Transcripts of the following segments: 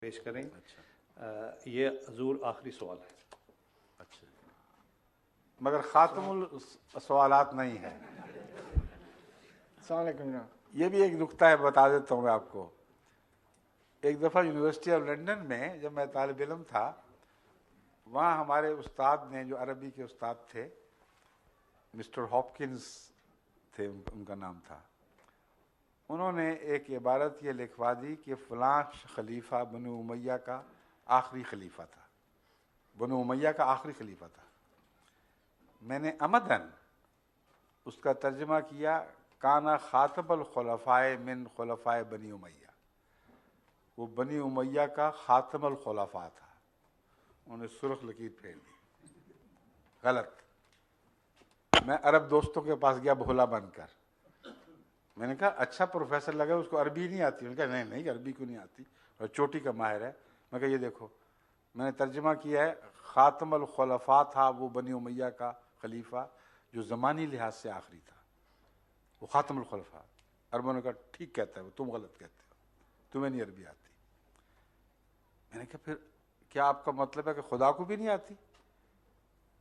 پیش کریں. یہ حضور آخری سوال ہے. اچھا، مگر خاتم السوالات نہیں ہے. السلام علیکم جناب. یہ بھی ایک نکتہ ہے، بتا دیتا ہوں میں آپ کو. ایک دفعہ یونیورسٹی آف لنڈن میں جب میں طالب علم تھا، وہاں ہمارے استاد نے، جو عربی کے استاد تھے، مسٹر ہاپکنز تھے ان کا نام تھا، انہوں نے ایک عبارت یہ لکھوا دی کہ فلاں خلیفہ بنو امیہ کا آخری خلیفہ تھا. بنو امیہ کا آخری خلیفہ تھا. میں نے عمدن اس کا ترجمہ کیا کانا خاتم الخلفاء من خلفاء بنی امیہ. وہ بنی امیہ کا خاتم الخلفاء تھا. انہوں نے سرخ لکیر پھیر دی. غلط. میں عرب دوستوں کے پاس گیا بھولا بن کر. میں نے کہا اچھا پروفیسر لگا، اس کو عربی نہیں آتی. انہوں نے کہا نہیں عربی کو نہیں آتی، اور چوٹی کا ماہر ہے. میں کہا یہ دیکھو، میں نے ترجمہ کیا ہے خاتم الخلفاء تھا وہ بنی امیہ کا خلیفہ جو زمانی لحاظ سے آخری تھا، وہ خاتم الخلفاء. عربوں نے کہا ٹھیک کہتا ہے وہ، تم غلط کہتے ہو، تمہیں نہیں عربی آتی. میں نے کہا پھر کیا آپ کا مطلب ہے کہ خدا کو بھی نہیں آتی؟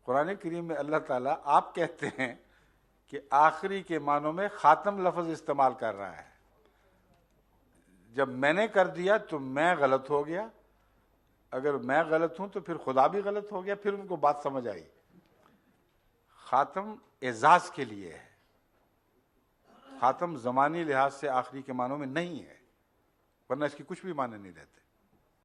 قرآن کریم میں اللہ تعالیٰ آپ کہتے ہیں کہ آخری کے معنوں میں خاتم لفظ استعمال کر رہا ہے. جب میں نے کر دیا تو میں غلط ہو گیا، اگر میں غلط ہوں تو پھر خدا بھی غلط ہو گیا. پھر ان کو بات سمجھ آئی. خاتم اعزاز کے لیے ہے، خاتم زمانی لحاظ سے آخری کے معنوں میں نہیں ہے، ورنہ اس کی کچھ بھی معنی نہیں رہتے.